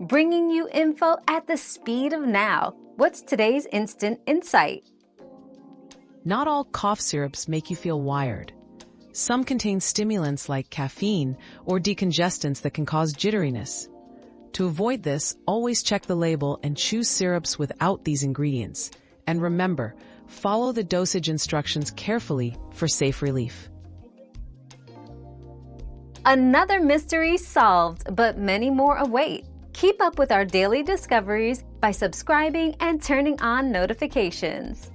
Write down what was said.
bringing you info at the speed of now. What's today's instant insight? Not all cough syrups make you feel wired. Some contain stimulants like caffeine or decongestants that can cause jitteriness. To avoid this, always check the label and choose syrups without these ingredients. And remember, follow the dosage instructions carefully for safe relief. Another mystery solved, but many more await. Keep up with our daily discoveries by subscribing and turning on notifications.